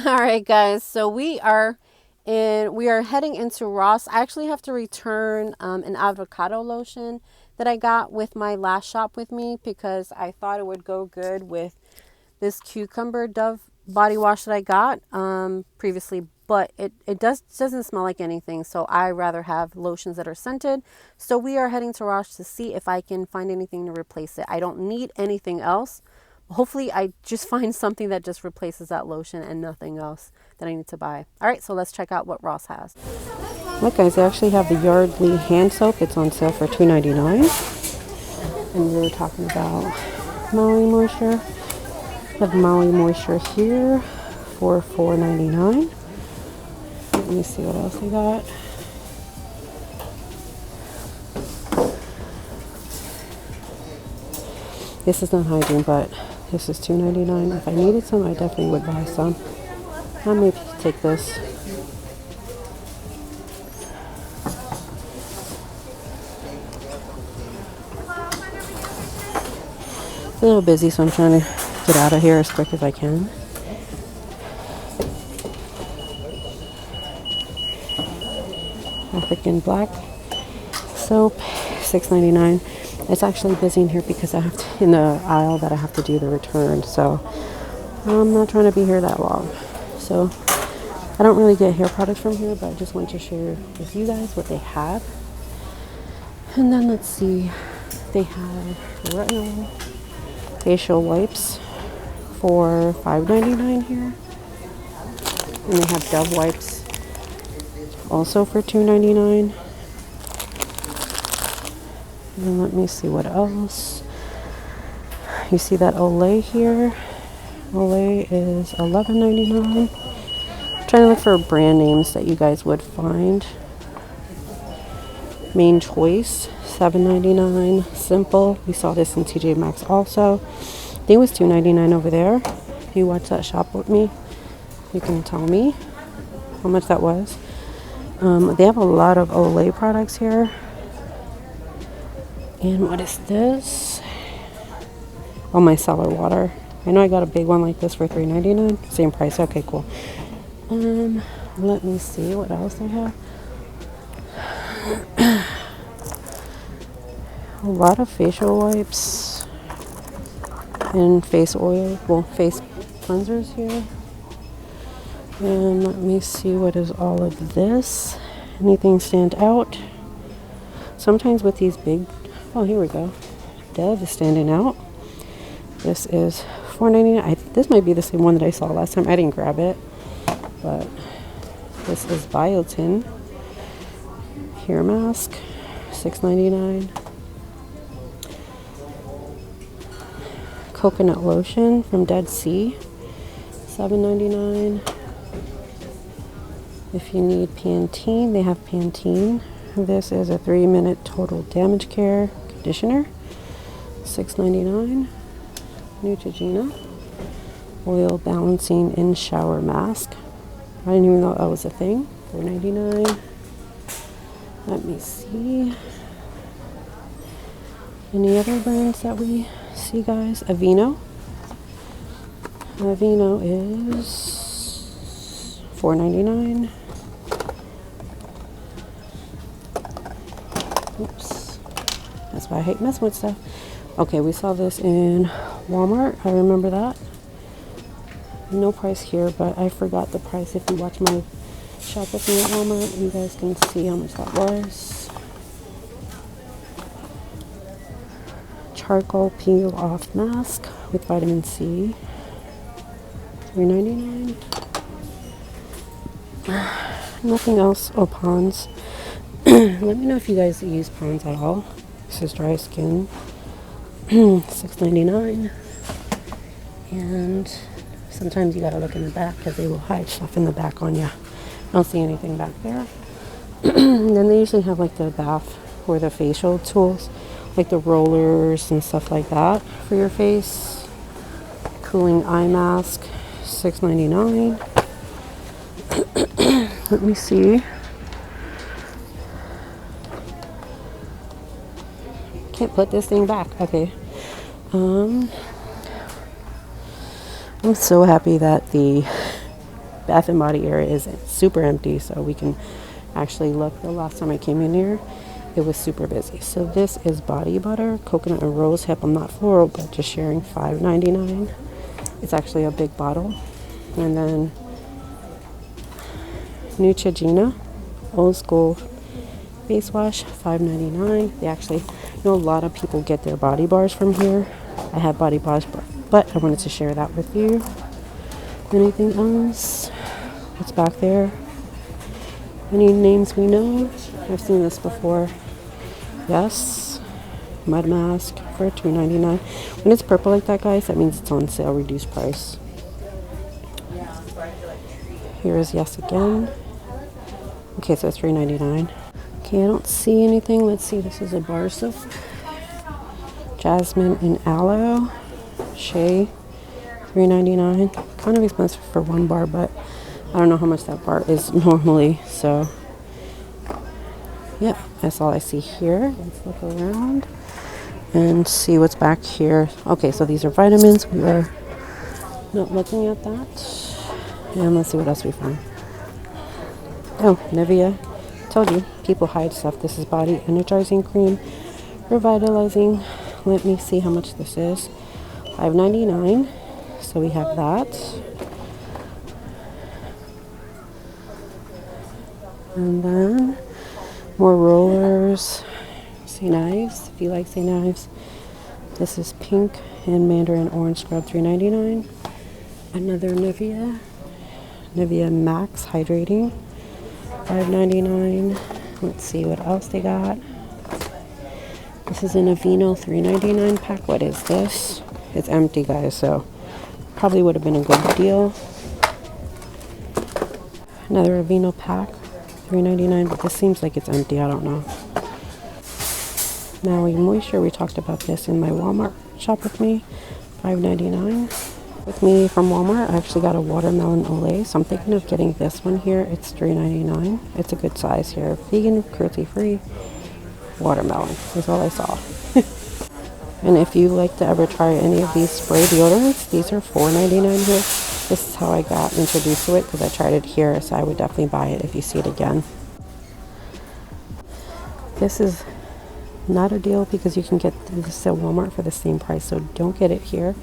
All right, guys. So we are heading into Ross. I actually have to return an avocado lotion that I got with my last shop with me because I thought it would go good with this cucumber Dove body wash that I got previously, but it doesn't smell like anything. So I rather have lotions that are scented. So we are heading to Ross to see if I can find anything to replace it. I don't need anything else. Hopefully I just find something that just replaces that lotion and nothing else that I need to buy. All right, so let's check out what Ross has. Look, guys, they actually have the Yardley hand soap. It's on sale for $2.99. And we were talking about Maui Moisture. We have Maui Moisture here for $4.99. Let me see what else we got. This is not hygiene, but this is $2.99. If I needed some, I definitely would buy some. I may take this. It's a little busy, so I'm trying to get out of here as quick as I can. African black soap, $6.99. It's actually busy in here because I have to, in the aisle that I have to do the return. So I'm not trying to be here that long. So I don't really get hair products from here, but I just want to share with you guys what they have. And then let's see, they have Retinol facial wipes for $5.99 here. And they have Dove wipes also for $2.99. And let me see what else. You see that Olay here? Olay is $11.99. Trying to look for brand names that you guys would find. Main Choice, $7.99. Simple. We saw this in TJ Maxx also. I think it was $2.99 over there. If you watch that shop with me, you can tell me how much that was. They have a lot of Olay products here. And what is this? Oh, my cellar water. I know I got a big one like this for $3.99. Same price. Okay, cool. Let me see what else they have. A lot of facial wipes and face oil. Well, face cleansers here. And let me see what is all of this. Anything stand out? Sometimes with these big, oh, here we go. Dove is standing out. This is $4.99. This might be the same one that I saw last time. I didn't grab it, but this is Biotin hair mask, $6.99. Coconut lotion from Dead Sea, $7.99. If you need Pantene, they have Pantene. This is a 3-minute total damage care conditioner, $6.99. Neutrogena oil balancing in shower mask. I didn't even know that was a thing. $4.99. Let me see. Any other brands that we see, guys? Aveeno. Aveeno is $4.99. Oops. That's why I hate messing with stuff. Okay, we saw this in Walmart. I remember that. No price here, but I forgot the price. If you watch my shop with me at Walmart, you guys can see how much that was. Charcoal peel off mask with vitamin C, $3.99. Nothing else. Oh, Pond's. Let me know if you guys use Pond's at all. This is dry skin, $6.99. And sometimes you gotta look in the back because they will hide stuff in the back on you. I don't see anything back there. And then they usually have like the bath or the facial tools, like the rollers and stuff like that for your face. Cooling eye mask, $6.99. Let me see. Can't put this thing back. Okay. I'm so happy that the Bath and Body area is super empty, so we can actually look. The last time I came in here, it was super busy. So this is body butter, coconut and rose hip. I'm not floral, but just sharing, $5.99. It's actually a big bottle. And then Neutrogena old school face wash, $5.99. They actually, you know, a lot of people get their body bars from here. I have body bars, but I wanted to share that with you. Anything else? What's back there? Any names we know? I've seen this before. Yes. Mud mask for $2.99. When it's purple like that, guys, that means it's on sale, reduced price. Here is Yes Again. Okay, so it's $3.99. Okay, I don't see anything. Let's see. This is a bar soap. Jasmine and aloe. Shea. $3.99. Kind of expensive for one bar, but I don't know how much that bar is normally. So, yeah, that's all I see here. Let's look around and see what's back here. Okay, so these are vitamins. We are not looking at that. And let's see what else we find. Oh, Nivea. Told you, people hide stuff. This is body energizing cream, revitalizing. Let me see how much this is. $5.99. So we have that. And then more rollers. Say knives, if you like say knives. This is pink and mandarin orange scrub, $3.99. Another Nivea. Nivea Max Hydrating, $5.99. Let's see what else they got. This is an Aveeno $3.99 pack. What is this? It's empty, guys, so probably would have been a good deal. Another Aveeno pack, $3.99, but this seems like it's empty. I don't know. Maui Moisture, we talked about this in my Walmart shop with me, $5.99. With me from Walmart, I actually got a watermelon Olay, so I'm thinking of getting this one here. It's $3.99. It's a good size here. Vegan, cruelty-free watermelon is all I saw. And if you like to ever try any of these spray deodorants, these are $4.99 here. This is how I got introduced to it because I tried it here, so I would definitely buy it if you see it again. This is not a deal because you can get this at Walmart for the same price, so don't get it here.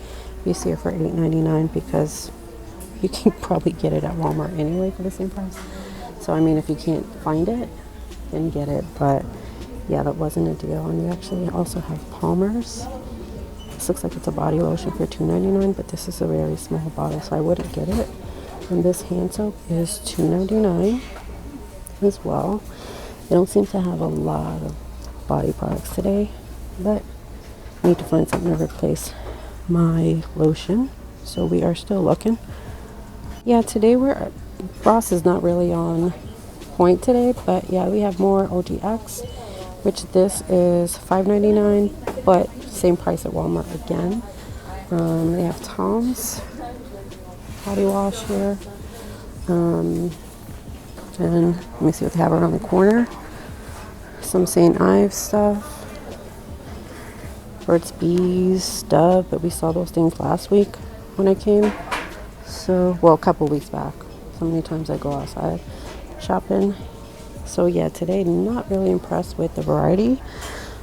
You see it for $8.99 because you can probably get it at Walmart anyway for the same price. So I mean, if you can't find it, then get it. But yeah, that wasn't a deal. And you actually also have Palmer's. This looks like it's a body lotion for $2.99, but this is a very small bottle, so I wouldn't get it. And this hand soap is $2.99 as well. They don't seem to have a lot of body products today, but I need to find something to replace my lotion, so we are still looking. Yeah, today Ross is not really on point today, but yeah, we have more OGX, which this is $5.99, but same price at Walmart again. They have Tom's body wash here, and let me see what they have around the corner. Some St. Ives stuff. Burt's Bees, Dove, but we saw those things last week when I came. So, well, a couple weeks back. So many times I go outside shopping. So yeah, today not really impressed with the variety.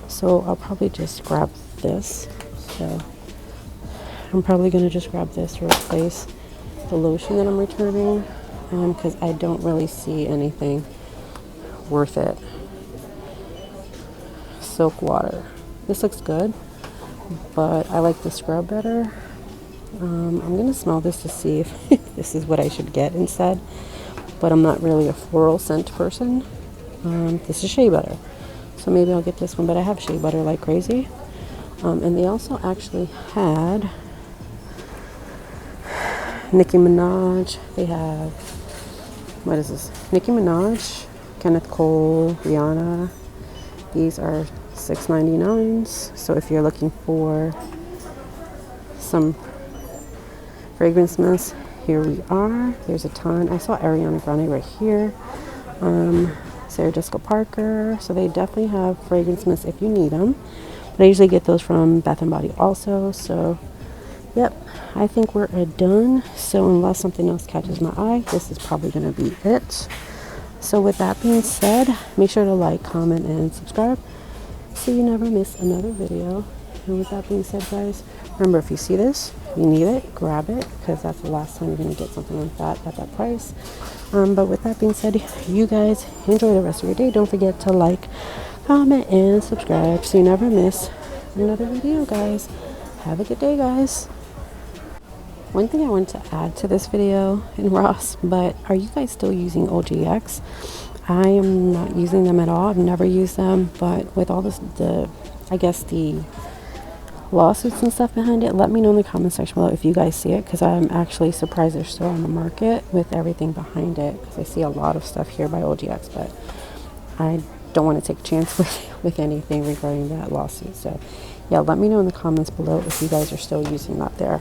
So I'll probably just grab this. So I'm probably going to just grab this to replace the lotion that I'm returning, because I don't really see anything worth it. Silk water. This looks good, but I like the scrub better. I'm going to smell this to see if this is what I should get instead, but I'm not really a floral scent person. This is Shea Butter, so maybe I'll get this one, but I have Shea Butter like crazy. And they also actually had Nicki Minaj. They have, what is this? Nicki Minaj, Kenneth Cole, Rihanna. These are $6.99. So if you're looking for some fragrance mist, here we are. There's a ton. I saw Ariana Grande right here. Sarah Jessica Parker. So they definitely have fragrance mist if you need them. But I usually get those from Bath and Body also. So Yep, I think we're done. So unless something else catches my eye, this is probably going to be it. So with that being said, make sure to like, comment, and subscribe so you never miss another video. And with that being said, guys, remember, if you see this, you need it, grab it, because that's the last time you're going to get something like that at that price. But with that being said, you guys enjoy the rest of your day. Don't forget to like, comment, and subscribe so you never miss another video, guys. Have a good day, guys. One thing I wanted to add to this video in Ross, but are you guys still using OGX? I am not using them at all. I've never used them, but with all this, I guess the lawsuits and stuff behind it, let me know in the comment section below if you guys see it, because I'm actually surprised they're still on the market with everything behind it, because I see a lot of stuff here by OGX, but I don't want to take a chance with anything regarding that lawsuit. So yeah, let me know in the comments below if you guys are still using that there.